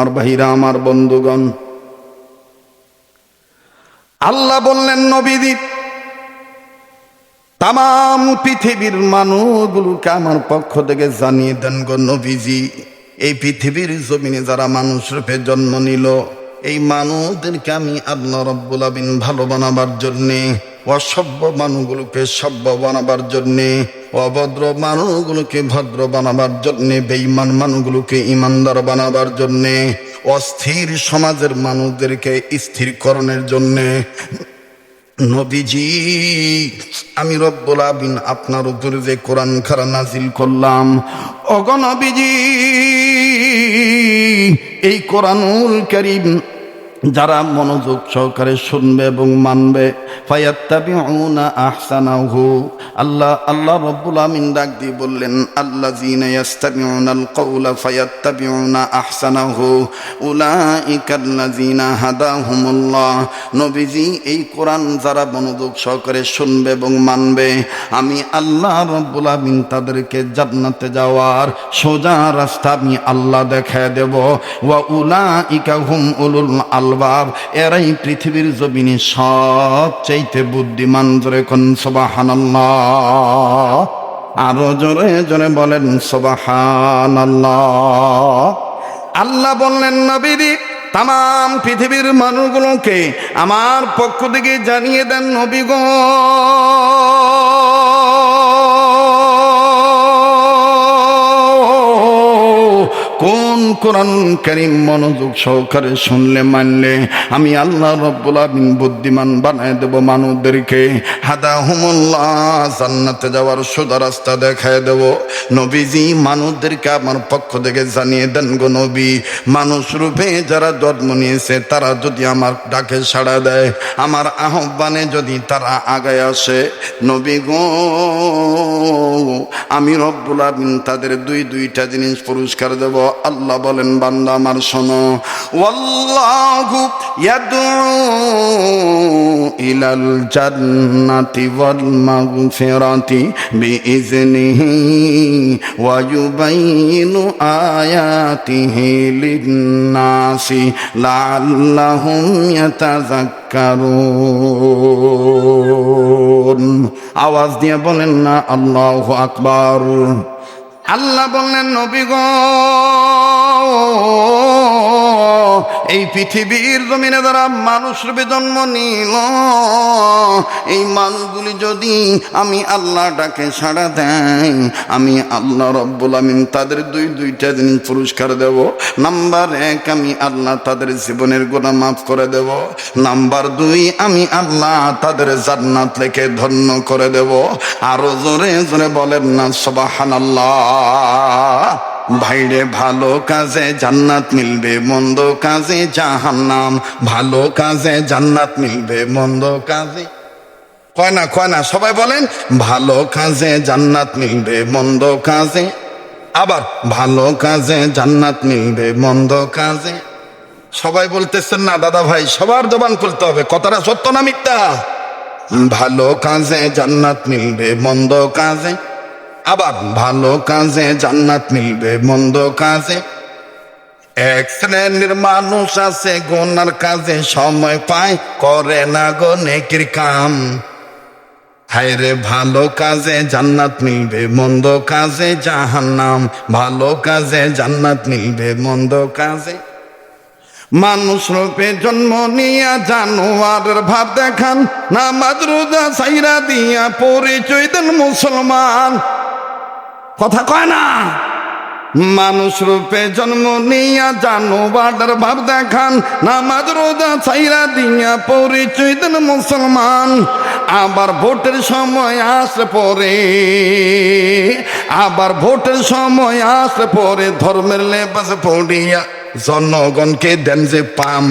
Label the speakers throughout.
Speaker 1: আর ভাইরা, আমার বন্ধুগণ, আল্লাহ বললেন নবীজি তাম পৃথিবীর মানুষগুলোকে আমার পক্ষ থেকে জানিয়ে দেন গো নবীজি, এই পৃথিবীর জমিনে যারা মানুষ রূপে জন্ম নিল, এই মানুষদেরকে আমি আল্লাহ রব্বুল আমিন ভালো বানাবার জন্যে, অসভ্য মানুষগুলোকে সভ্য বানাবার জন্যে, অভদ্র মানুষগুলোকে ভদ্র বানাবার জন্যে, বেঈমান মানুষগুলোকে ইমানদার বানাবার জন্যে, অস্থির সমাজের মানুষদেরকে স্থিরকরণের জন্যে নবীজি আমি রব্বুল আমিন আপনার উপরে যে কোরআন খারা নাজিল করলাম, ওগো নবীজি, এই কোরআনুল কারীম যারা মনোযোগ সহকারে শুনবে এবং মানবে, ফায়াত্তাবিউনা আহসানাহু, আল্লাহ রব্বুল আমিন ডাক দিয়ে বললেন আল্লাযীনা ইয়াস্তামিউনাল কাওলা ফায়াত্তাবিউনা আহসানাহু উলাইকাল্লাযীনা হাদাহুমুল্লাহ। নবীজি, এই কোরআন যারা মনোযোগ সহকারে শুনবে এবং মানবে, আমি আল্লাহ রব্বুল আমিন তাদেরকে জান্নাতে যাওয়ার সোজা রাস্তা আমি আল্লাহ দেখায় দেব। ওয়া উলাইকা হুম উলুল আলবাব, এরাই পৃথিবীর জমিনে সবচাইতে বুদ্ধিমান। জোরে কোন সুবহানাল্লাহ, আরো জোরে জোরে বলেন সুবহানাল্লাহ। আল্লাহ বললেন নবীজি তাম পৃথিবীর মানুষগুলোকে আমার পক্ষ থেকে জানিয়ে দেন নবী গো, কোন কোরআন কারীম মনোযোগ সহকারে শুনলে মানলে আমি আল্লাহ রব্বুল আমিন বুদ্ধিমান বানায় দেব মানুষদেরকে। হাদাহুমুল্লাহ, জান্নাতে যাওয়ার সোজা রাস্তা দেখায় দেব। নবীজি, মানুষদেরকে আমার পক্ষ থেকে জানিয়ে দেন গো নবী, মানুষ রূপে যারা জন্ম নিয়েছে তারা যদি আমার ডাকে সাড়া দেয়, আমার আহ্বানে যদি তারা আগায় আসে, নবী গো, আমি রব্বুল আমিন তাদের দুইটা জিনিস পুরস্কার দেব। আল্লাহ বলেন বান্দা আমার শোনো, ওয়াল্লাহু ইয়াদউ ইলাল জান্নাতি ওয়াল মাগফিরাতি বিইজনিহি ওয়া ইউবাইয়িনু আয়াতিহি লিন-নাসি লাআল্লাহুম ইয়াতাযাক্কারুন। আওয়াজ দিয়ে বলেন না আল্লাহু আকবার। আল্লাহ বললেন নবী গো, এই পৃথিবীর জমিনে যারা মানুষ রূপে জন্ম নিল, এই মানুষগুলি যদি আমি আল্লাহ ডাকে সাড়া দেয়, আমি আল্লাহ রব্বুল আমিন তাদের দুইটা জিনিস পুরস্কার দেব। নাম্বার 1, আমি আল্লাহ তাদের জীবনের গুনাহ মাফ করে দেব। নাম্বার 2, আমি আল্লাহ তাদের জান্নাত লেখে ধন্য করে দেব। আরো জোরে জোরে বলেন না সুবহানাল্লাহ। ভাইরে, ভালো কাজে জান্নাত মিলবে, মন্দ কাজে জাহান্নাম। ভালো কাজে জান্নাত মিলবে, মন্দ কাজে কয় না সবাই বলেন, ভালো কাজে জান্নাত মিলবে, মন্দ কাজে, আবার ভালো কাজে জান্নাত মিলবে, মন্দ কাজে। সবাই বলতেছেন না দাদা ভাই, সবার জবান খুলতে হবে, কথাটা সত্য না মিথ্যা? ভালো কাজে জান্নাত মিলবে, মন্দ কাজে, আবার ভালো কাজে জান্নাত মিলবে, মন্দ কাজে। এক শ্রেণীর মানুষ আছে গুনার কাজে সময় পায়, করে না গো নেকির কাম। হায়রে, ভালো কাজে জান্নাত মিলবে, মন্দ কাজে জাহান্নাম। ভালো কাজে জান্নাত মিলবে, মন্দ কাজে। মানুষ রূপে জন্ম নিয়া জানোয়ারের ভাব দেখান, নামাজ রোজা ছাইরা দিয়া পরিচয় দেন মুসলমান। কথা কয় না? মানুষ রূপে জন্ম নিয়া জানোয়ারের ভাব দেখান, নামাজ রোজা ছাইরা দিয়া পরিচয় দেন মুসলমান। আবার ভোটের সময় আসলে পরে, আবার ভোটের সময় আসলে পরে ধর্মের লেবাস পড়িয়া জনগণকে দেন যে পাম।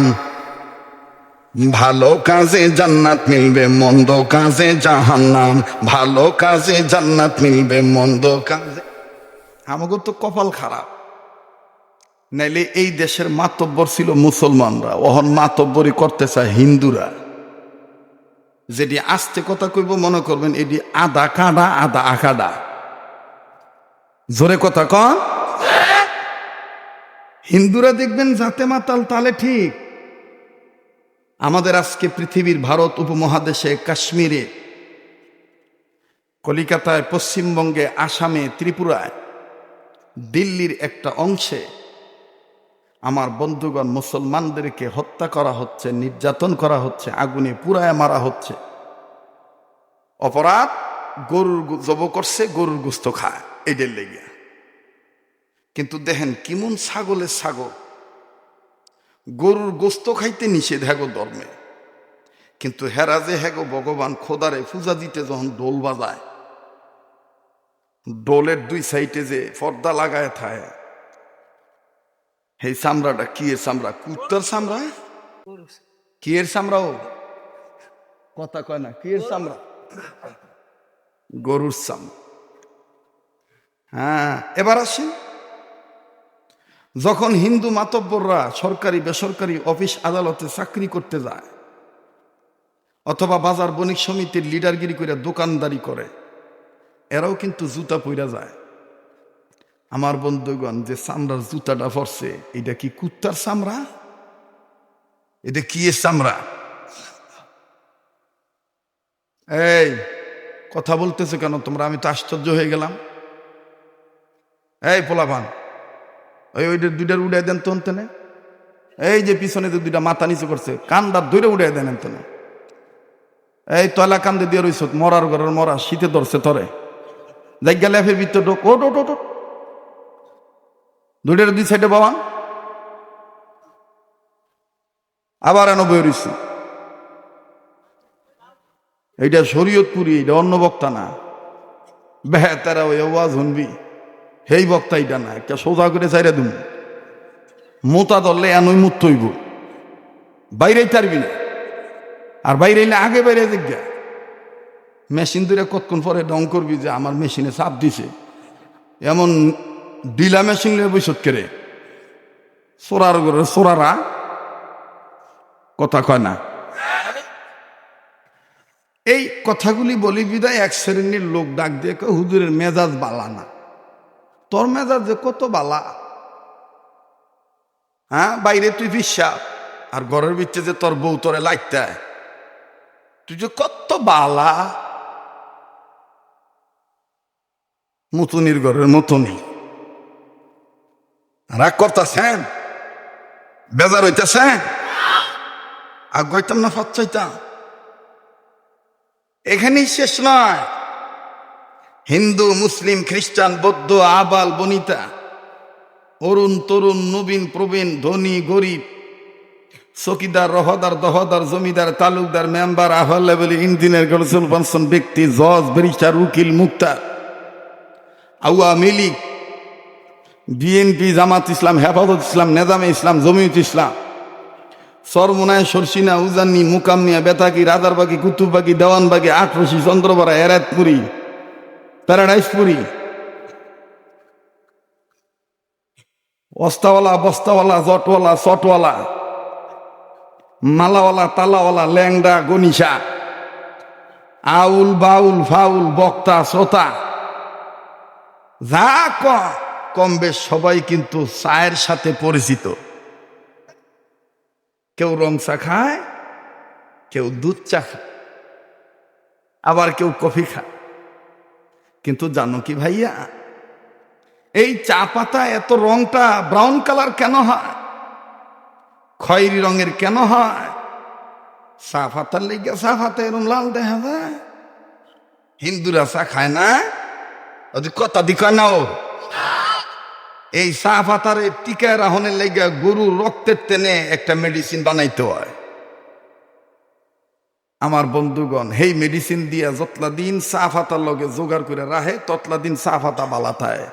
Speaker 1: ভালো কাজে জান্নাত মিলবে, মন্দ কাজে জাহান্নাম। ভালো কাজে জান্নাত মিলবে, মন্দ কাজে। আমাকে তো কপাল খারাপ, নাইলে এই দেশের মাতব্বর ছিল মুসলমানরা, ওহন মাতব্বরি করতে চায় হিন্দুরা। যেটি আস্তে কথা কইব মনে করবেন এটি আধা কাডা আধা আকাডা। জোরে কথা কন। হিন্দুরা দেখবেন জাতে মাতাল তালে ঠিক। আমাদের আজকে পৃথিবীর ভারত উপমহাদেশে, কাশ্মীরে, কলিকাতায়, পশ্চিমবঙ্গে, আসামে, ত্রিপুরায়, দিল্লির একটা অংশে আমার বন্ধুগণ মুসলমানদেরকে হত্যা করা হচ্ছে, নির্যাতন করা হচ্ছে, আগুনে পুড়ায় মারা হচ্ছে। অপরাধ, গরুর জব করছে, গরুর গোস্ত খায়, এদের লেগে। কিন্তু দেখেন কিমন ছাগলের ছাগল, গরুর গোস্ত খাইতে নিষেধ হ্যাগো ধর্মে, কিন্তু হেরা যে হ্যাগো ভগবান খোদারে পূজা দিতে যখন ডোল বাজায়, ডোলের দুই সাইডে যে পর্দা লাগায় থাকে, এই চামড়াটা কি এর চামড়া? কুত্তার চামড়া? কি এর চামড়া? ও কথা কয় না, কি এর চামড়া? গরুর চামড়া। হ্যাঁ, এবার আসেন, যখন হিন্দু মাতব্বররা সরকারি বেসরকারি অফিস আদালতে চাকরি করতে যায়, অথবা বাজার বণিক সমিতির লিডারগিরি করে দোকানদারি করে, এরাও কিন্তু জুতা পইরা যায়। আমার বন্ধুগণ, যে চামড়ার জুতাটা পরছে, এটা কি কুত্তার চামড়া? এটা কি এর চামড়া? এই কথা বলতেছো কেন তোমরা? আমি তো আশ্চর্য হয়ে গেলাম। এই পোলাপান, ওইটার দুইটার উড়াই দেন তো অন্তনে। এই যে পিছনে যে দুইটা মাথা নিচু করছে, কান্দার ধরে উড়াই দেন অন্তনে। এই তলা কান্দে দিয়ে রইছ, মরার ঘরের মরা, শীতে ধরছে তরে, জায়গা লেফের ভিতর ঢোক, ওট ওট ওট, দুইটার দুই সাইডে বাবান। আবার এনে বই রইছ, এইটা শরীয়তপুরি, এটা অন্য বক্তা না। বেহেতারা ওই আওয়াজ শুনবি, সেই বক্তা এটা না, একটা সোজা করে চাইরা দিন, মোতা ধরলে এনই মুত হইব, বাইরে তারবি না। আর বাইরে এলে আগে বাইরে জিজ্ঞা, মেশিন ধরে কতক্ষণ পরে ডং করবি যে আমার মেশিনে চাপ দিছে, এমন ডিলা মেশিন নিয়ে বৈশত করে সোরার ঘরে সোরারা কথা কয় না। এই কথাগুলি বলি বিদায় এক শ্রেণীর লোক ডাক দিয়ে কয়, হুজুরের মেজাজ বালা না। তোর মেজাজ যে কত বালা, হ্যাঁ? বাইরে তুই বিশ্বাস, আর ঘরের ভিতরে যে তোর বউ তোরে লাগতে, তুই যে কত বালা। মতনির ঘরের মতনি রাগ করতেছেন, বেজার হইতেছেন, আগ হইতাম না ফাত চাইতাম। এখানেই শেষ নয়, হিন্দু, মুসলিম, খ্রিস্টান, বৌদ্ধ, আবাল বনিতা, অরুণ তরুণ, নবীন প্রবীণ, ধনী গরিব, চকিদার, রহদার, দহদার, জমিদার, তালুকদার, মেম্বার, আহ্বাল লেভেল ইঞ্জিনিয়ার, গলসুল পানসন ব্যক্তি, জজ, ব্যারিস্টার, উকিল, মুক্তার, আওয়ামী লীগ, বিএনপি, জামাত ইসলাম, হেফাজত ইসলাম, নেজামে ইসলাম, জমিয়ত ইসলাম, সরমোনায়, সরসিনা, উজানি, মুকামনিয়া, বেতাকি, রাজারবাগি, কুতুববাগি, দেওয়ানবাগি, আটরশি, চন্দ্রপাড়া, এরাতপুরি, প্যারাডাইসপুরি, অস্তাওয়ালা, বস্তাওয়ালা, জটওয়ালা, চটওয়ালা, মালাওয়ালা, তালাওয়ালা, ল্যাংডা, গনিশা, আউল, বাউল, ফাউল, বক্তা, শ্রোতা, যা কম বেশ সবাই কিন্তু চায়ের সাথে পরিচিত। কেউ রং চা খায়, কেউ দুধ চা খায়, আবার কেউ কফি খায়। কিন্তু জানো কি ভাইয়া, এই চা পাতা এত রংটা ব্রাউন কালার কেন হয়, খয়েরি রঙের কেন হয়? চা পাতার লেগে চা পাতা এরম লাল দেখা যায়। হিন্দুরা চা খায় না, কথা দিকা না। ও এই চা পাতারে টিকায় রাহনের লেগে গরুর রক্তের টেনে একটা মেডিসিন বানাইতে হয়। আমার বন্ধুগণ, সেই মেডিসিন দিয়া যতলা দিন চা পাতার লগে জোগাড় করে রাহে, ততলা দিন চা পাতা বালা থাকে।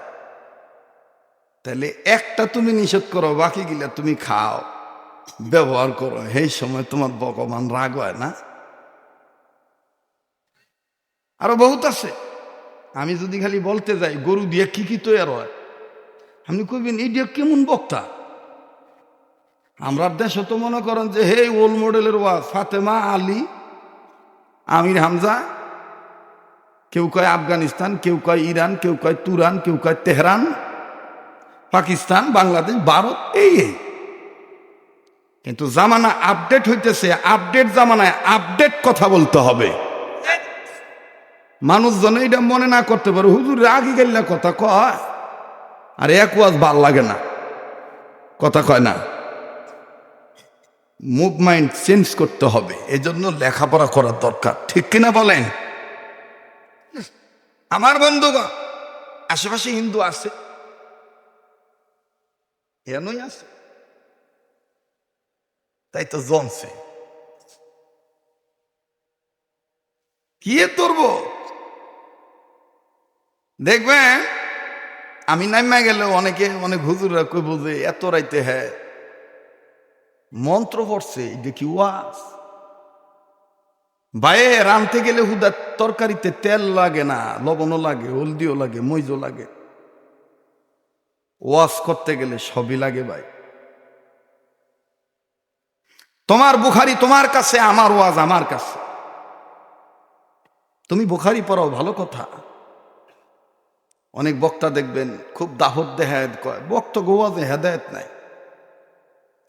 Speaker 1: তাহলে একটা তুমি নিষেধ করো, বাকি গিলা তুমি খাও, ব্যবহার করো, সেই সময় তোমার ভগবান রাগ হয় না? আরো বহুত আছে। আমি যদি খালি বলতে যাই গরু দিয়ে কি কি তৈরি হয়, আপনি কইবেন এই দিয়ে কেমন বক্তা। আমরা দেশে তো মনে করেন যে হে ওল্ড মডেলের ওয়াজ, ফাতেমা, আলী, আমির হামজা, কেউ কয় আফগানিস্তান, কেউ কয় ইরান, কেউ কয় তুরান, কেউ কয় তেহরান, পাকিস্তান, বাংলাদেশ, ভারত, এই কিন্তু জামানা আপডেট হইতেছে। আপডেট জামানায় আপডেট কথা বলতে হবে। মানুষজন এটা মনে না করতে পারে, হুজুর রাগি গেলে কথা কয়, আর এক ওয়াজ ভাল লাগে না, কথা কয় না। মুভমেন্ট চেঞ্জ করতে হবে, এই জন্য লেখাপড়া করার দরকার, ঠিক কিনা বলেন? আমার বন্ধুগণ, আশেপাশে হিন্দু আছে, এনই আছে, তাই তো জমছে। কি করব দেখবেন, আমি নাইমা গেলে অনেক হুজুররা কইব যে এত রাইতে হ্যাঁ মন্ত্র পড়ছে, এটা কি ওয়াজ? বাইরে রানতে গেলে হুদা তরকারিতে তেল লাগে না, লবণও লাগে, হলদিও লাগে, মইজও লাগে। ওয়াজ করতে গেলে সবই লাগে ভাই। তোমার বুখারি তোমার কাছে, আমার ওয়াজ আমার কাছে। তুমি বুখারি পড়াও, ভালো কথা। অনেক বক্তা দেখবেন খুব দাহত দেহায়ত কয়, বক্তব্য ওয়াজে হেদায়েত নাই।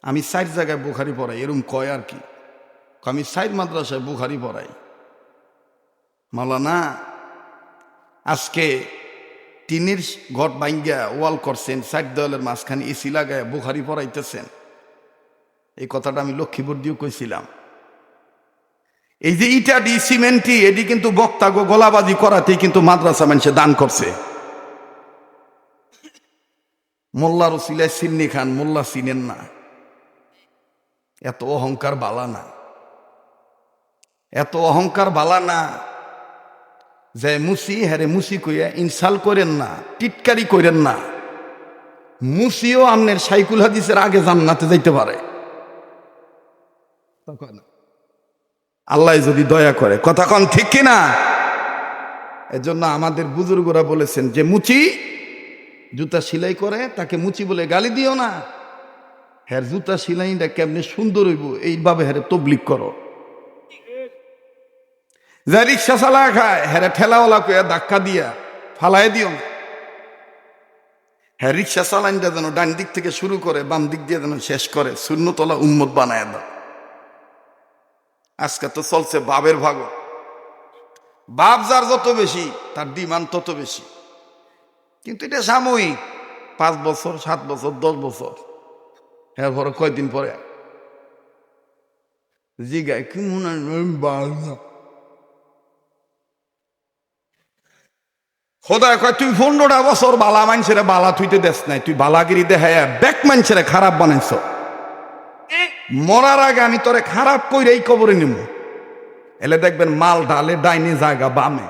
Speaker 1: আমি 4 জায়গায় বুখারি পড়াই, এরম কয় আর কি। আমি 4 মাদ্রাসায় বুখারি পড়াই। মাওলানা আজকে টিনের ঘট ভাঙ্গা ওয়াল করছেন, 4 দেওয়ালের মাঝখানে এসি লাগায় বুখারি পড়াইতেছেন। এই কথাটা আমি লক্ষ্মীপুর দিয়েও কইছিলাম। এই যে ইটা ডি সিমেন্টি, এটি কিন্তু বক্তা গলাবাজি করাতেই কিন্তু মাদ্রাসা মানুষে দান করছে। মোল্লা রসিলায় সিন্নি খান, মোল্লা চিনেন না, এত অহংকার বালা না, এত অহংকার বালা না। যে মুসি হ্যারে মুসি কইয়া ইনসাল করেন না, টিটকারি করেন না। মুসিও আমনের সাইকুল হাদিসের আগে জান্নাতে যাইতে পারে, আল্লাহ যদি দয়া করে, কথা কন ঠিক কিনা? এজন্য আমাদের বুজুর্গরা বলেছেন যে মুচি জুতা সেলাই করে তাকে মুচি বলে গালি দিও না। হ্যার জুতা সেলাইটা কেমনে সুন্দর হইব এইভাবে হ্যারে তবলিক করো। যা রিক্সা চালা খায় হ্যারে ঠেলাওয়ালা কইয়া ধাক্কা দিয়া ফালাই দিও না। হ্যাঁ রিক্সা চালাইনটা যেন ডান দিক থেকে শুরু করে বাম দিক দিয়ে যেন শেষ করে, শূন্যতলা উম্মত বানায় দাও। আজকে তো চলছে বাবের ভাগ, বাপ যার যত বেশি তার ডিমান্ড তত বেশি। কিন্তু এটা সাময়িক, 5 বছর 7 বছর 10 বছর, এরপরে কয়দিন পরে জিগায় কি মনে হয় খোদায় কয় তুই 15টা বছর বালা মানুষের বালা থুইতে দেশ নাই, তুই বালাগিরি দেখায় ব্যাক মানুষের খারাপ বানাইছ। মরার আগে আমি তোরে খারাপ কইরাই কবরে নিব। এলে দেখবেন মাল ঢালে ডাইনে জায়গা বামে,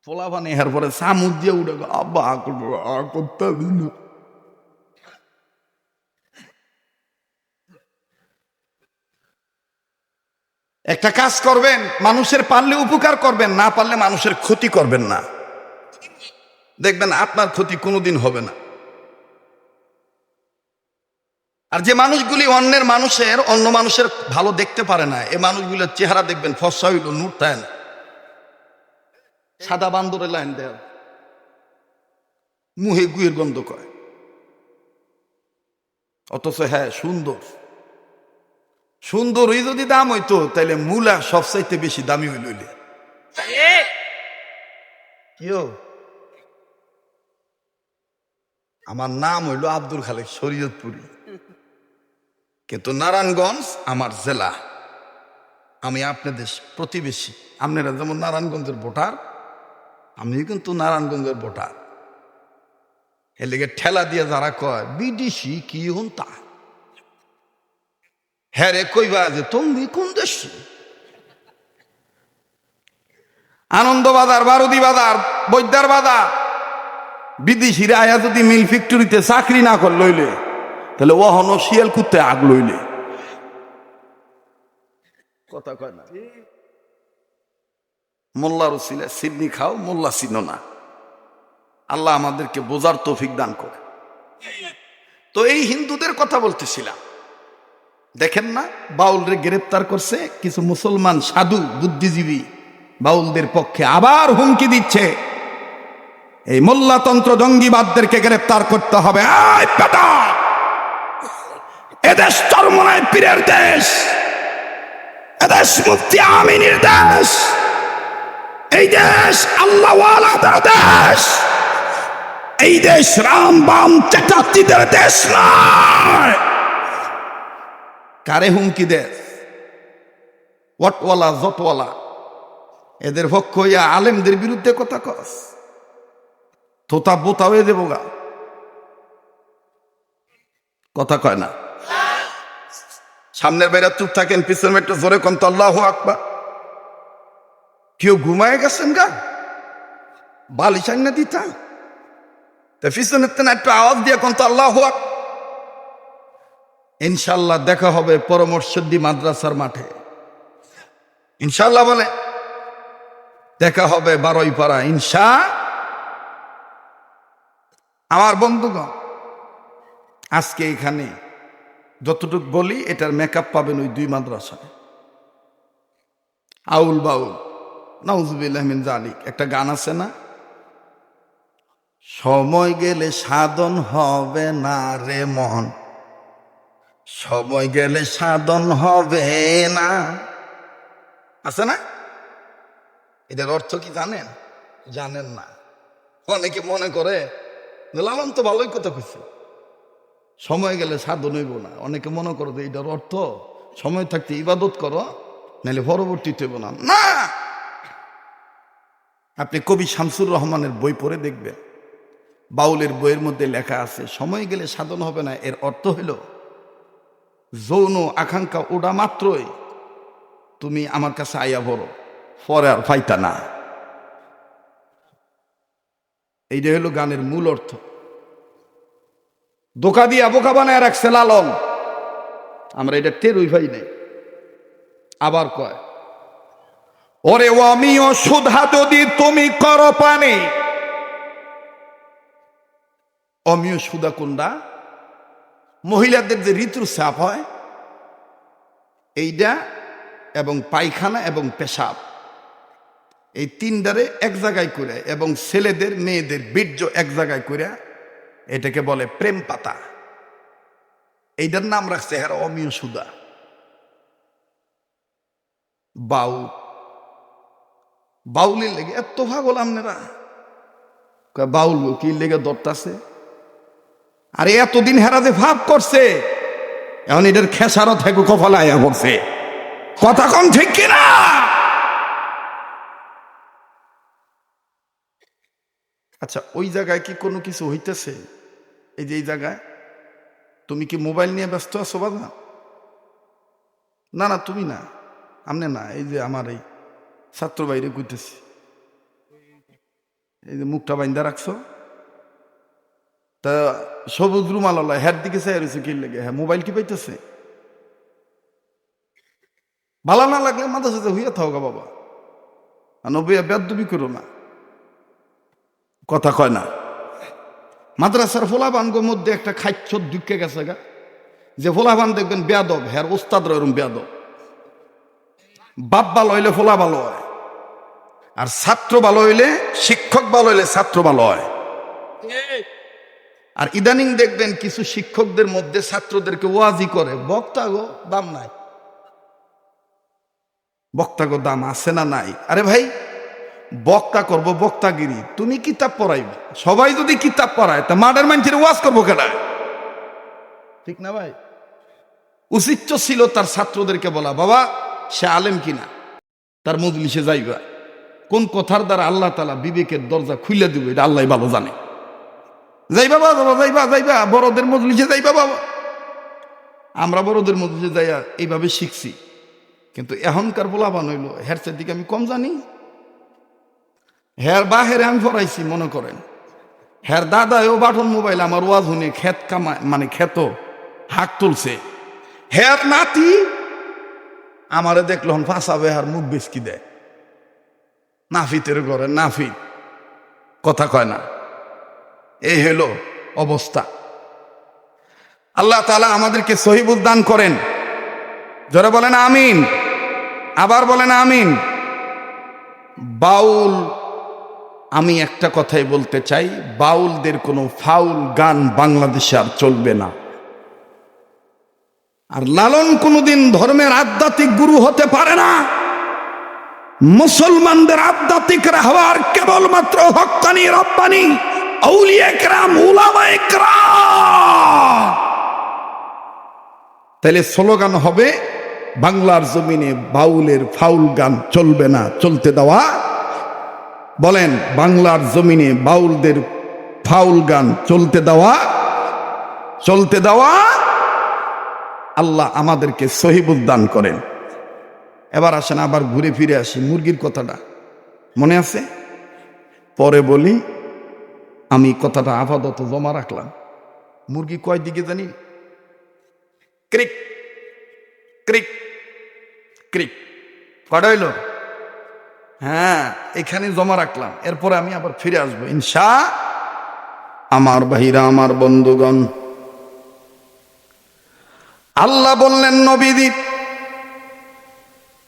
Speaker 1: পোলা বানি এর পরে সামুদ দিয়ে উঠে আব্বা করতে দিন। একটা কাজ করবেন, মানুষের পারলে উপকার করবেন, না পারলে মানুষের ক্ষতি করবেন না। দেখবেন আপনার ক্ষতি কোনোদিন হবে না। আর যে মানুষগুলি অন্য মানুষের ভালো দেখতে পারে না, এই মানুষগুলোর চেহারা দেখবেন ফর্সা হইল, নূর তাই না, সাদা বান্দরের লাইন দেয়, মুহে গুয়ের গন্ধ করে, অথচ হ্যাঁ সুন্দর। সুন্দরই যদি দাম হইতো তাইলে মূলা সবচাইতে বেশি দামি হইল। আমার নাম হইল আব্দুল খালেক শরীয়তপুরি, কিন্তু নারায়ণগঞ্জ আমার জেলা। আমি আপনাদের প্রতিবেশী। আপনারা যেমন নারায়ণগঞ্জের ভোটার, আমিও কিন্তু নারায়ণগঞ্জের ভোটার। এর লেগে ঠেলা দিয়ে যারা কয় বিদেশি কি হন তা, হ্যাঁ রে কইবা যে তুমি কোন দেশ? আনন্দ বাজার, বারুদি বাজার, বৈদ্যার বাজার, বিদেশিরা আয়া যদি মিল ফ্যাক্টরিতে চাকরি না কর লইলে, তাহলে ওহন শিয়াল কুত্তে আগ লইলে, কথা কয় না। মোল্লা রসিলা সিডনি খাও, মোল্লা চিনো না। আল্লাহ আমাদেরকে বোঝার তৌফিক দান করে। তো এই হিন্দুদের কথা বলতেছিলাম, দেখেন না বাউলরে গ্রেপ্তার করছে কিছু মুসলমান সাধু বুদ্ধিজীবী, বাউলদের পক্ষে আবার হুমকি দিচ্ছে
Speaker 2: এই মোল্লাতন্ত্র জঙ্গিবাদদেরকে গ্রেফতার করতে হবে। এই বেটা, এদেশ চরমনায় পীরের দেশ, এদেশ মুফতি আমিনের দেশ, এই দেশ আল্লাহওয়ালাদের দেশ, এই দেশ রাম বাম চেটার্জিদের দেশ নয়। কারে হুমকি দেশ? ওয়াটওয়ালা জটওয়ালা এদের পক্ষ হইয়া আলেমদের বিরুদ্ধে কথা কস, তোতা বোতা হয়ে দেবো গা, কথা কয় না। সামনের বাইরে চুপ থাকেন, পিছনে একটু জোরে কোন তো আল্লাহু আকবার। কেউ ঘুমায় গেছেন গা, বালিশান না দিতা তা পিছনের তেন একটু আওয়াজ দিয়ে কোন তো আল্লাহু আকবার। ইনশাল্লাহ দেখা হবে পরমর্শদ্দী মাদ্রাসার মাঠে, ইনশাল্লাহ বলে দেখা হবে বারোইপাড়া ইনশা। আমার বন্ধুগণ, আজকে এখানে যতটুক বলি এটার মেকআপ পাবেন ওই দুই মাদ্রাসায়। আউল বাউল নাউজুবিল্লাহ মিন জালিক একটা গান আছে না, সময় গেলে সাধন হবে না রে মন, সময় গেলে সাধন হবে না, আছে না? এটার অর্থ কি জানেন? জানেন না। অনেকে মনে করে লালন তো ভালোই কথা কইছে, সময় গেলে সাধন হইব না। অনেকে মনে করো যে এটার অর্থ সময় থাকতে ইবাদত করো, নাহলে পরবর্তীতে হইব না। না, আপনি কবি শামসুর রহমানের বই পড়ে দেখবেন, বাউলের বইয়ের মধ্যে লেখা আছে সময় গেলে সাধন হবে না। এর অর্থ হইল যৌন আকাঙ্ক্ষা ওটা মাত্রই তুমি আমার কাছে আইয়া ভরো, পরে আর ফাইতা না। এইটা হলো গানের মূল অর্থ। ধোকা দিয়া বোকা বানায় রাখছে লালন, আমরা এটা টেরই ভাই নেই। আবার কয়, ওরে আমিও সুধা যদি তুমি করো পানি। অমিয় সুধা কোনটা? মহিলাদের যে ঋতুর চাপ হয় এইটা, এবং পায়খানা এবং পেশাব, এই তিনটারে এক জায়গায় করে, এবং ছেলেদের মেয়েদের বীর্য এক জায়গায় করে, এটাকে বলে প্রেম পাতা। এইটার নাম রাখছে হ্যাঁ অমিয় সুধা। বাউল, বাউলের লেগে এত ভাগল আপনারা? বাউল কি লেগে দরতাছে? আরে এতদিন হেরা যে ভাব করছে, এখন এটার খেসারও থেকে কপালে আয়া পড়ছে। কথা কম ঠিক কিনা? আচ্ছা, ওই জায়গায় কি কোনো কিছু হইতেছে? এই যে এই জায়গায় তুমি কি মোবাইল নিয়ে ব্যস্ত আছো বাবা? না না, তুমি না, আমনে না, এই যে আমার এই ছাত্র বাইরে কইতেছি, এই যে মুখটা বাইন্দা রাখছো, তা সবুজ রুমাল হ্যার দিকে চাই রয়েছে কি লেগে? হ্যাঁ, মোবাইল কি পাইতেছে? ভালো না লাগলে মাথা সাথে হইয়া থাকা বাবা, নবইয়া বেদবি করো না, কথা কয় না। মাদ্রাসার ফোলাবানগোর মধ্যে একটা খাইচ্ছ ঢুকে গেছে গা, যে ফোলাবান দেখবেন বেয়াদব, হ্যার ওস্তাদরা এরম বেয়াদব। বাপ ভালো হইলে ফোলা ভালো হয়, আর ছাত্র ভালো হইলে, শিক্ষক ভালো হইলে ছাত্র ভালো হয়। আর ইদানিং দেখবেন কিছু শিক্ষকদের মধ্যে ছাত্রদেরকে ওয়াজি করে, বক্তা গো দাম নাই, বক্তা গো দাম আছে না নাই? আরে ভাই, বক্তা করবো বক্তাগিরি, তুমি কিতাব পড়াইবে। সবাই যদি কিতাব পড়ায় তা মার্ডার মানুষের ওয়াজ করবো কেন? ঠিক না ভাই? উচিত ছিল তার ছাত্রদেরকে বলা, বাবা সে আলেম কিনা, তার মজলিসে যাইবা, কোন কথার দ্বারা আল্লাহ তাআলা বিবেকের দরজা খুলে দিবে এটা আল্লাহ ভালো জানে। যাইবা বাবা, যাইবা যাইবা বড়দের মজলিসে যাইবা বাবা। আমরা বড়দের মজলিসে যাইয়া এইভাবে শিখছি, কিন্তু এখনকার পোলাপান হইল হের দিকে আমি কম জানি। হের বাহেরে আমি পড়াইছি, মনে করেন হের দাদাও বাটন মোবাইল আমার ওয়াজ শুনে খেত কামায়, মানে খেত হাক তুলছে। হের নাতি আমারে দেখল ফাঁসাবে, আর মুখ বেসকি দেয়, নাফিতের ঘরে নাফিত, কথা কয় না। এই হলো অবস্থা। আল্লাহ তাআলা আমাদেরকে সহিবুল দান করেন, যারা বলেন আমিন, আবার বলেন আমিন। বাউল আমি একটা কথাই বলতে চাই, বাউলদের কোনো ফাউল গান বাংলাদেশে আর চলবে না। আর লালন কোনোদিন ধর্মের আধ্যাত্মিক গুরু হতে পারে না। মুসলমানদের আধ্যাত্মিক রাহবার কেবলমাত্র হক্কানি রব্বানি আউলিয়া কেরাম উলামায়ে কেরাম। তাহলে স্লোগান হবে, বাংলার জমিনে বাউলের ফাউল গান চলবে না, চলতে দেওয়া। বলেন, বাংলার জমিনে বাউলদের ফাউল গান চলতে দেওয়া, চলতে দেওয়া। আল্লাহ আমাদেরকে সহিবুল দান করেন। এবার আসেন, আবার ঘুরে ফিরে আসি মুরগির কথাটা মনে আছে? পরে বলি, আমি কথাটা আপাতত জমা রাখলাম। মুরগি কয় দিকে জানি? ক্রিক ক্রিক ক্রিক কটা হইল? হ্যাঁ, এখানে জমা রাখলাম। এরপরে আমি আবার ফিরে আসবো ইনশা। আমার ভাইরা, আমার বন্ধুগণ, আল্লাহ বললেন নবীজি,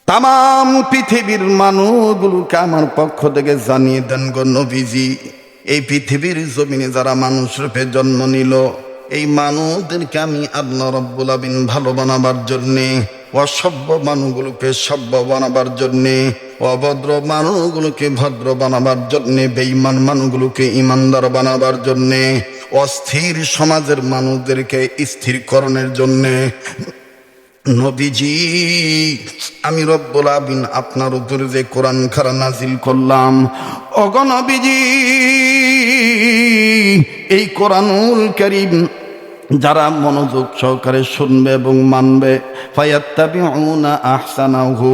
Speaker 2: তাম পৃথিবীর মানুষগুলোকে আমার পক্ষ থেকে জানিয়ে দেন গো নবীজি, এই পৃথিবীর জমিনে যারা মানুষ রূপে জন্ম নিল, এই মানুষদেরকে আমি আল্লাহ রব্বুল আমিন ভালো বানাবার জন্যে, অসভ্য মানুষগুলোকে সভ্য বানাবার জন্যে, অভদ্র মানুষগুলোকে ভদ্র বানাবার জন্যে, বেঈমান মানুষগুলোকে ইমানদার বানাবার জন্যে, অস্থির সমাজের মানুষদেরকে স্থিরকরণের জন্যে নবীজি আমি রব্বুল আমিন আপনার উপরে যে কোরআন খারা নাজিল করলাম, ওগো নবীজি, এই কোরআনুল কারীম যারা মনোযোগ সহকারে শুনবে এবং মানবে, ফায়াত্তাবিউনা আহসানাহু,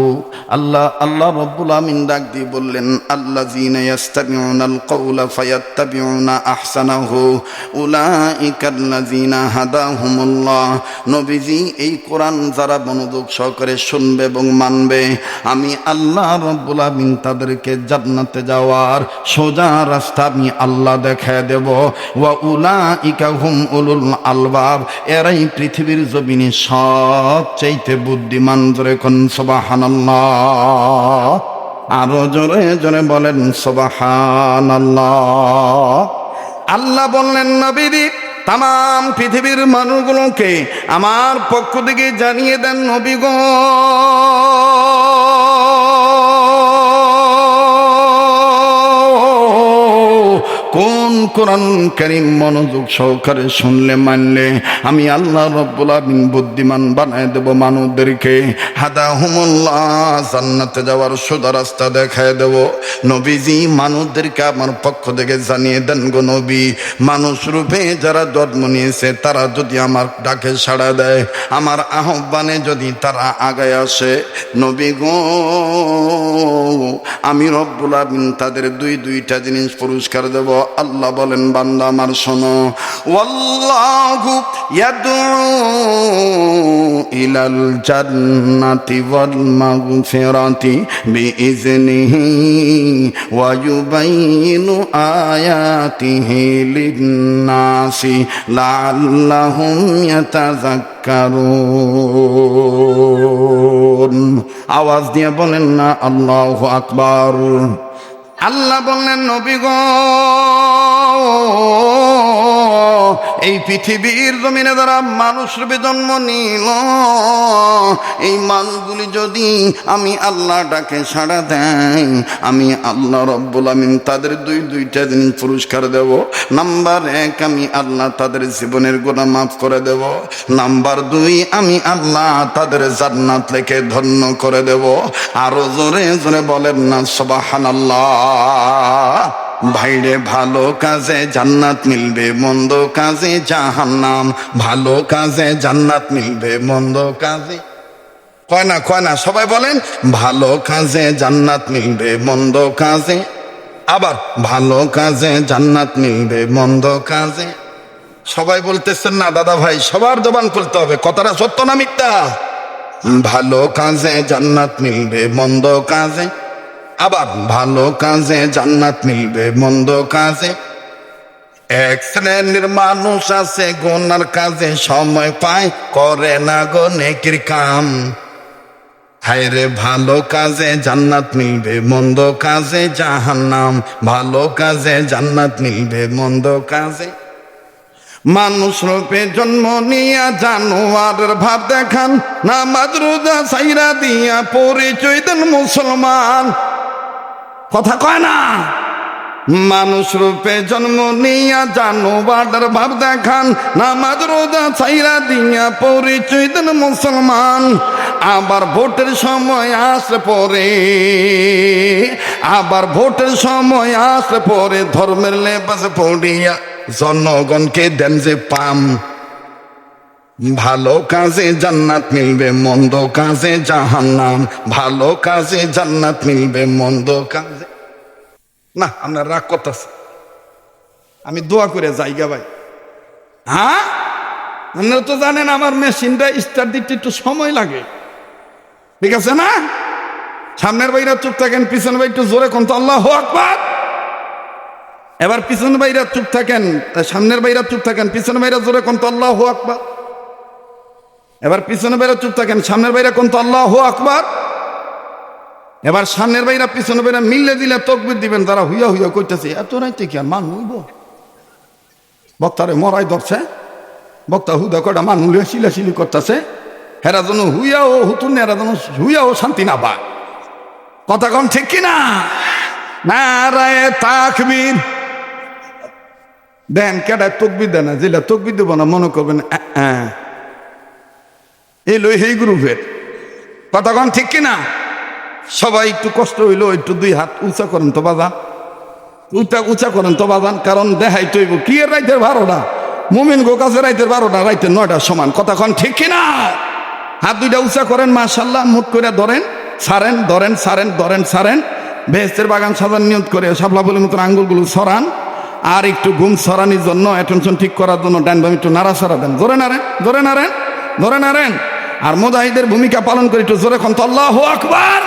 Speaker 2: আল্লাহ রব্বুল আমিন ডাক দিয়ে বললেন, আল্লাযীনা ইয়াস্তামিউনাল কাওলা ফায়াত্তাবিউনা আহসানাহু উলাইকাল্লাযীনা হাদাহুমুল্লাহ। নবীজি, এই কোরআন যারা মনোযোগ সহকারে শুনবে এবং মানবে, আমি আল্লাহ রব্বুল আমিন তাদেরকে জান্নাতে যাওয়ার সোজা রাস্তা আমি আল্লাহ দেখায় দেব। ওয়া উলাইকা হুম উলুল আলবাব, এরাই পৃথিবীর জমিনে সবচাইতে বুদ্ধিমান। জোরে কোন সুবহানাল্লাহ, আরো জোরে জোরে বলেন সুবহানাল্লাহ। আল্লাহ বললেন নবীজি, তাম পৃথিবীর মানুষগুলোকে আমার পক্ষ থেকে জানিয়ে দেন নবী গো, কোন কোরআন কারীম মনোযোগ সহকারে শুনলে মানলে আমি আল্লাহ রব্বুল আমিন বুদ্ধিমান বানায় দেব মানুষদেরকে। হাদাহুমুল্লাহ, জান্নাতে যাওয়ার সোজা রাস্তা দেখায় দেব। নবীজি, মানুষদেরকে আমার পক্ষ থেকে জানিয়ে দেন গো নবী, মানুষ রূপে যারা জন্ম নিয়েছে তারা যদি আমার ডাকে সাড়া দেয়, আমার আহ্বানে যদি তারা আগায় আসে, নবী গো, আমি রব্বুল আমিন তাদের দুইটা জিনিস পুরস্কার দেব। আল্লাহ বলেন, বান্দা আমার শোনো, ওয়াল্লাহু ইয়াদউ ইলাল জান্নাতি ওয়াল মাগফিরাতি বিইজনিহি ওয়া ইউবাইয়িনু আয়াতিহি লিন-নাসি লাআল্লাহুম ইয়াতাযাক্কারুন। আওয়াজ দিয়ে বলেন না আল্লাহু আকবার। আল্লাহ বললেন, নবী গো, এই পৃথিবীর জমিনে যারা মানুষ রূপে জন্ম নিল, এই মানুষগুলি যদি আমি আল্লাহ ডাকে সাড়া দেয়, আমি আল্লাহ রব্বুল আমিন তাদের দুইটা দিন পুরস্কার দেব। নাম্বার 1, আমি আল্লাহ তাদের জীবনের গুনাহ মাফ করে দেব। নাম্বার 2, আমি আল্লাহ তাদের জান্নাত লেখে ধন্য করে দেব। আরো জোরে জোরে বলেন না সুবহানাল্লাহ। ভাইরে, ভালো কাজে জান্নাত মিলবে, মন্দ কাজে জাহান্নাম। ভালো কাজে জান্নাত মিলবে, মন্দ কাজে, কয় না সবাই বলেন, ভালো কাজে জান্নাত মিলবে, মন্দ কাজে, আবার ভালো কাজে জান্নাত মিলবে, মন্দ কাজে। সবাই বলতেছেন না দাদা ভাই, সবার জবান খুলতে হবে, কথাটা সত্য না মিথ্যা? ভালো কাজে জান্নাত মিলবে, মন্দ কাজে, আবার ভালো কাজে জান্নাত মিলবে, মন্দ কাজে। এক শ্রেণীর মানুষ আছে গুনার কাজে সময় পায়, করে না গো নেকির কাম।
Speaker 1: হায় রে ভালো কাজে জান্নাত মিলবে মন্দ কাজে জাহান্নাম, ভালো কাজে জান্নাত মিলবে মন্দ কাজে। মানুষ রূপে জন্ম নিয়া জানোয়ারের ভাব দেখান, নামাজ রোজা সাইরা দিয়া পরিচয় দেন মুসলমান। কথা কয় না? মানুষ রূপে জন্ম নিয়া জানোয়ারের ভাব দেখান, নামাজ রোজা সাইরা দিয়া পরিচয় দেন মুসলমান। আবার ভোটের সময় আসলে পরে, আবার ভোটের সময় আসলে পরে ধর্মের লেবাস পড়িয়া জনগণকে দেন যে পাম। ভালো কাজে জান্নাত মিলবে মন্দ কাজে জাহান্নাম, ভালো কাজে জান্নাত মিলবে মন্দ কাজে। না আপনার রাগ করতেছে, আমি দোয়া করে যাইগা ভাই। হ্যাঁ আপনারা তো জানেন আমার মেশিনটা স্টার্ট দিতে একটু সময় লাগে, ঠিক আছে না? সামনের বাইরা চুপ থাকেন, পিছনের ভাই একটু জোরে কোন তো আল্লাহু আকবার। এবার পিছনের বাইরা চুপ থাকেন, সামনের বাইরা চুপ থাকেন, পিছনের বাইরা জোরে কোন তো আল্লাহু আকবার। এবার পিছনের বাইরা চুপ থাকেন, সামনের বাইরা কোন তো আল্লাহু আকবার। এবার সামনের বাইরা পিছনের বাইরা মিললে দিলে তকবির দিবেন। তারা হুইয়া হুইয়া কইতেছে এত রাইতে কি আর মান হইব? বক্তারে মরাই ধরছে, বক্তা হুদা কটা মানুষ শিলাশিলি করতেছে, হেরা যেন হুইয়া ও হুতুন, এরা যেন হুইয়া ও শান্তি না পায়। কথা কন ঠিক কিনা? নারায়ে তাকবীর দেন, কেডা তকবির দেন না, যেটা তকবির দেব না মনে করবেন এই লই সেই গ্রুপের। কথা কন ঠিক কিনা? সবাই একটু কষ্ট হইলো, একটু দুই হাত উঁচা করেন তো বাজান, উঁচা করেন তো বাজান, কারণ দেখাই তৈব কি এর রাইতের 12টা, মুমিন গো কাছে রাইতের 12টা, রাইতের 9টার সমান। কথা কন ঠিক কিনা? হাত দুইটা উঁচা করেন, মাশাআল্লাহ, মুট করে ধরেন, ছাড়েন, ধরেন, ছাড়েন, ধরেন, ছাড়েন। বেহেশতের বাগান সাজার নিয়ত করে শাপলা বলের মতন আঙ্গুলগুলো সরান। আর একটু ঘুম সরানির জন্য, অ্যাটেনশন ঠিক করার জন্য ডান বাম একটু নাড়াচাড়া দেন। ধরে নাড়েন, ধরে নাড়েন, ধরে নাড়েন। আর মুজাহিদের ভূমিকা পালন করে একটু জোরে কোন তো আল্লাহু আকবার।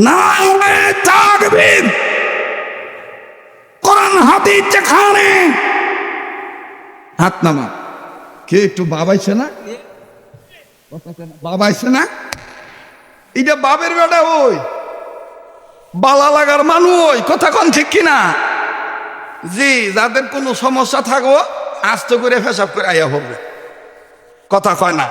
Speaker 1: নারায়ে তাকবীর। কোরআন হাদিস যেখানে হাত নামা। কে একটু বাবাইছে না? বাবাইছে না? এটা বাবের বেটা, ওই বালা লাগার মানুষ ওই। কথা কন ঠিক কিনা? জি, যাদের কোনো সমস্যা থাকবো আস্তে করে পেশাব করে আইয়া পড়বে। কথা কয় না?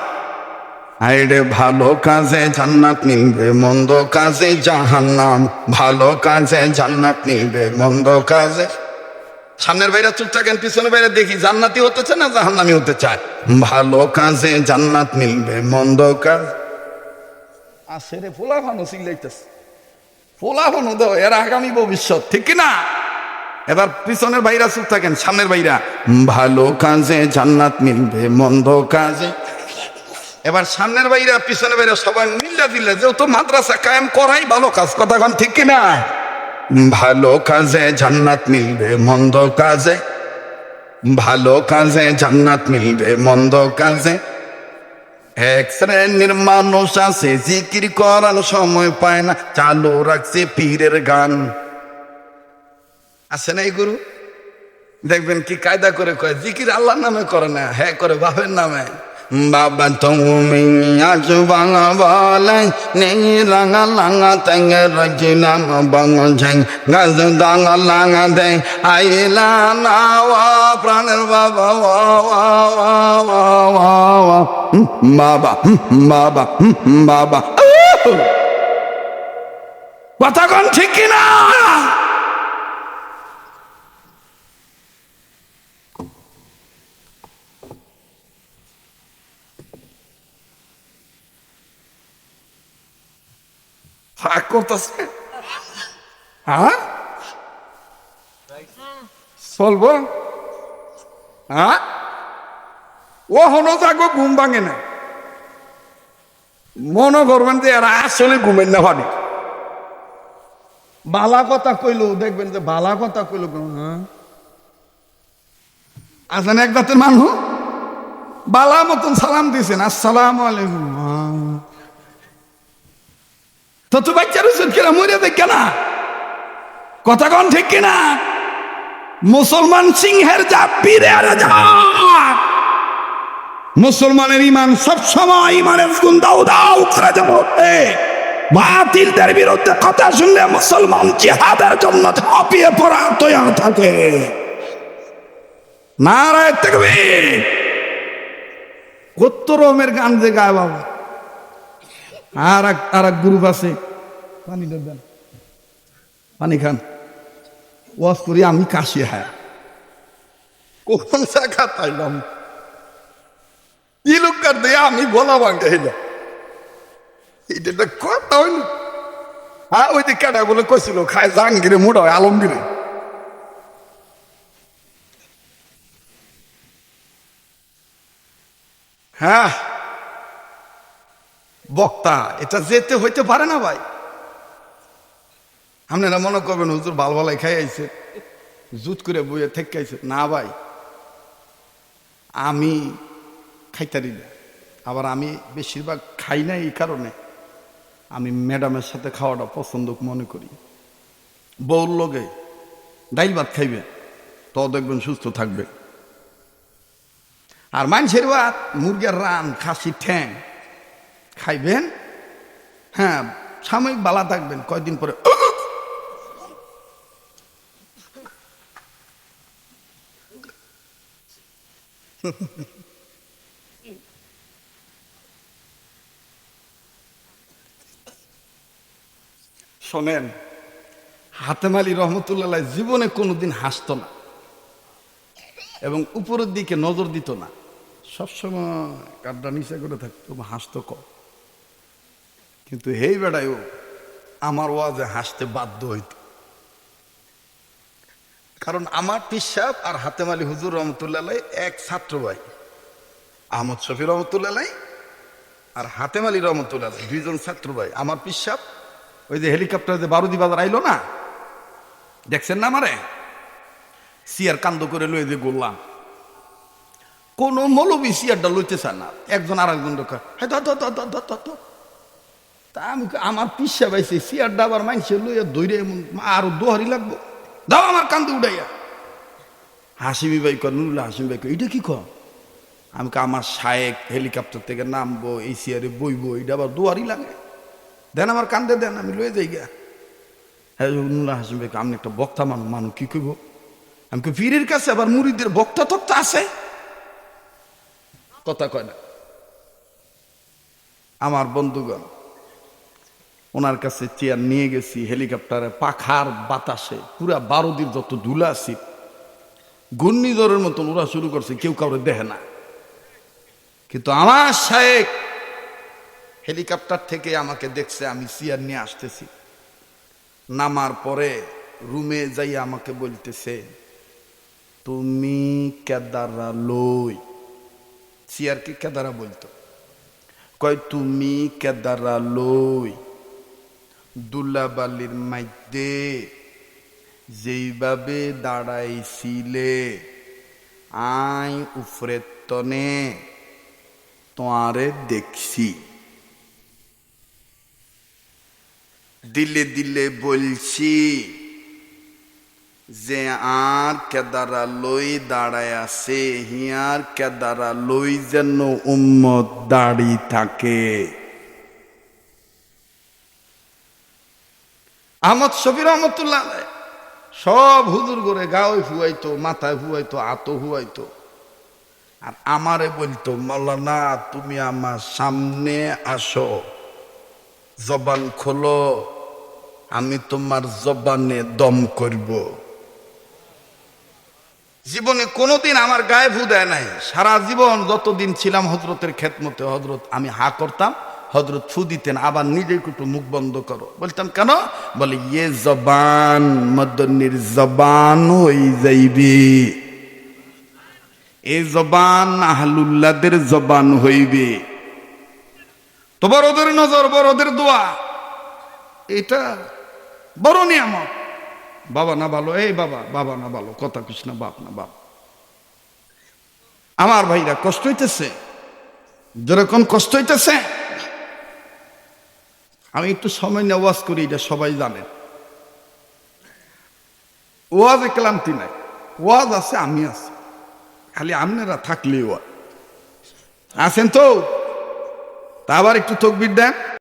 Speaker 1: আইরে ভালো কাজে জান্নাত মিলবে মন্দ কাজে জাহান্নাম, ভালো কাজে জান্নাত মিলবে মন্দ কাজে। সামনের বাইরে চুপ থাকেন, পিছনের বাইরে দেখি জান্নাতি হতে চায় না জাহান্নামি হতে চায়। ভালো কাজে জান্নাত মিলবে মন্দ কাজ। আসে রে ফোলা ফানো সিলাইতেছে, ফোলা ফানো দাও, এর আগামী ভবিষ্যৎ, ঠিক কিনা? এবার পিছনের বাইরা চুপ থাকেন, সামনের বাইরা ভালো কাজে জান্নাত মিলবে মন্দ কাজে। এবার সামনের বাইরা পিছনের বাইরা সবাই মিল্লা দিলে, যেহেতু মাদ্রাসা কায়েম করাই ভালো কাজ। কথা কন ঠিক কিনা? ভালো কাজে জান্নাত মিলবে মন্দ কাজে, ভালো কাজে জান্নাত মিলবে মন্দ কাজে। এক শ্রেণীর মানুষ আছে জিকির করার সময় পায় না, চালু রাখছে পীরের গান। আছে না এই গুরু? দেখবেন কি কায়দা করে কয়, জিকির আল্লাহর নামে করে না, হ্যাঁ করে বাপের নামে। বাবা তুমি আজ বাংলা বলে নেই রাঙা লাঙা তেঙ্গে রাজি নাম বাংলা ঝেং গাছ দাঙা লাঙা দে আইলা না প্রাণের বাবা বাবা বাবা বাবা। কথা কন ঠিক কিনা? হাক করতেছে, হ্যাঁ চলবো, হ্যাঁ ও হনো যাগো ঘুম ভাঙে না। মনে করবেন যে এরা আসলে ঘুমেন না ভাবি। বালা কথা কইলো দেখবেন যে বালা কথা কইলো, হ্যাঁ আসেন এক দাঁতের মানুষ বালা মতন সালাম দিয়েছেন, আসসালামু আলাইকুম। তো তো বাচ্চার উচিত কিনা মরে দেখ না? কথা কন ঠিক কিনা? মুসলমান সিংহের জাত, পীরের জাত,
Speaker 2: মুসলমানের ইমান সবসময় ইমানের গুণ দাও দাও করে যাবে। বাতিলদের বিরুদ্ধে কথা শুনলে মুসলমান জিহাদের জন্য ঝাঁপিয়ে পড়া তৈরি থাকে। নারায়ে তাকবীর। কত রকমের গান যে গায় বাবা। আর এক গ্রুপ আছে, পানি দেবেন, পানি খান, ওয়াজ করি আমি কাশি। হ্যাঁ, কোন জায়গা পাইলাম ইলুকার দিয়ে আমি গলা ভাঙে হইলাম। এটা কথা হইল। হ্যাঁ, ওই দিক কাটা বলে কইছিল খায় জাহাঙ্গীরে মুড়া হয় আলমগীরে। হ্যাঁ, বক্তা এটা যেতে হইতে পারে না ভাই। আপনারা মনে করবেন হুজুর ভাল ভালাই খাই আইছে, জুত করে বইয়ে থেকে আইছে। না ভাই, আমি খাইতারি না। আবার আমি বেশিরভাগ খাই না এই কারণে আমি ম্যাডামের সাথে খাওয়াটা পছন্দ মনে করি। বউর লগে ডাইল ভাত খাইবে তো দেখবেন সুস্থ থাকবে। আর মানুষের ভাত, মুরগির রান, খাসি ঠ্যাং খাইবেন, হ্যাঁ সাময়িক বালা থাকবেন, কয়দিন পরে শোনেন, হাতেম আলী রহমতুল্লাহ জীবনে কোনোদিন হাসতো না এবং উপরের দিকে নজর দিত না। সবসময় কাঠটা নিচে করে থাকতো, হাসতো কম। কিন্তু হেই বেড়াইও আমার ওয়াজে হাসতে বাধ্য হইত। কারণ আমার পিসাব আর হাতেম আলী হুজুর রহমতুল্লাহ এক ছাত্র ভাই। আহমদ শফি রহমতুল্লাহ আর হাতেম আলী রহমতুল্লাহ দুইজন ছাত্র ভাই। আমার পিসাব ওই যে হেলিকপ্টার যে বারুদি বাজার আইলো না, দেখছেন না আমারে, সিয়ার কান্দ করে লয়ে যে গোল্লাম। কোন মৌলবী সিয়ারটা লইতে চান না, একজন আর একজন তা আমি আমার পিসা পাইছে সিয়ারটা আবার মাইনছে লইয়া দৌড়ে আরো দোহারি লাগবো, দাও আমার কান্দে উঠাইয়া। হাসিমি ভাই কর, নুরুল্লাহ হাসিমি ভাই কর, এটা কি কর? আমি আমার শায়েক হেলিকপ্টার থেকে নামবো, এই সিয়ারে বইবো, এটা আবার দোহারি লাগে, দেন আমার কান্দে দেন, আমি লয়ে যাই গা। হ্যাঁ, নুরুল্লাহ হাসিমি ভাই আমি একটা বক্তা মানুষ কি কইব? আমি পীরের কাছে আবার মুরিদের বক্তা তক্তা আছে, কথা কয় না। আমার বন্ধুগণ, ওনার কাছে চেয়ার নিয়ে গেছি, হেলিকপ্টারে পাখার বাতাসে পুরা বারুদির যত ধুলা আছে ঘূর্ণিঝড়ের মতন ওরা শুরু করছে, কেউ কাউরে দেখে না। কিন্তু আমার শায়েক হেলিকপ্টার থেকে আমাকে দেখছে আমি চেয়ার নিয়ে আসতেছি। নামার পরে রুমে যাই আমাকে বলতেছে, তুমি কেদারা লই। চেয়ারকে কেদারা বলতো, কয় তুমি কেদারা লই দুলাবালির মাইতে যেইভাবে দাঁড়াইছিলে আই উফরে তনে তোয়ারে দেখছি, দিলে দিলে বলছি যে আর কেদারা লই দাঁড়ায় আছে, হিয়ার কেদারা লই যেন উম্মত দাঁড়ি থাকে। আহমদ শফি রহমতুল্লাহ সব হুজুর করে গায়ে হুয়াইতো, মাথায় হুয়াইতো, আতো হুয়াইতো, আর আমারে বলতো, মৌলানা তুমি আমার সামনে আসো, জবান খোলো, আমি তোমার জবানে দম করব। জীবনে কোনোদিন আমার গায়ে ফু দেয় নাই। সারা জীবন যতদিন ছিলাম হজরতের খেদমতে, হজরত আমি হা করতাম, হজরত ফু দিতেন, আবার নিজেই একটু মুখ বন্ধ করো। বলতাম কেন? বলে ইয়ে জবান মদনির জবান হই যাইবি, এই জবান আহলুল্লাহদের জবান হইবে। তো বড়দের নজর, বড়দের দোয়া, এটা বড় নিয়ামত। বাবা না ভালো, এই বাবা, বাবা না ভালো, কথা কিস না, বাপ না বাপ। আমার ভাইরা কষ্ট হইতেছে, যেরকম কষ্ট হইতেছে। আমি একটু সময় নিয়ে ওয়াজ করি, এটা সবাই জানে। ওয়াজে ক্লান্তি নাই, ওয়াজ আছে, আমি আছি, খালি আপনারা থাকলেই ওয়াজ। আছেন তো? তা আবার একটু তকবির দেন।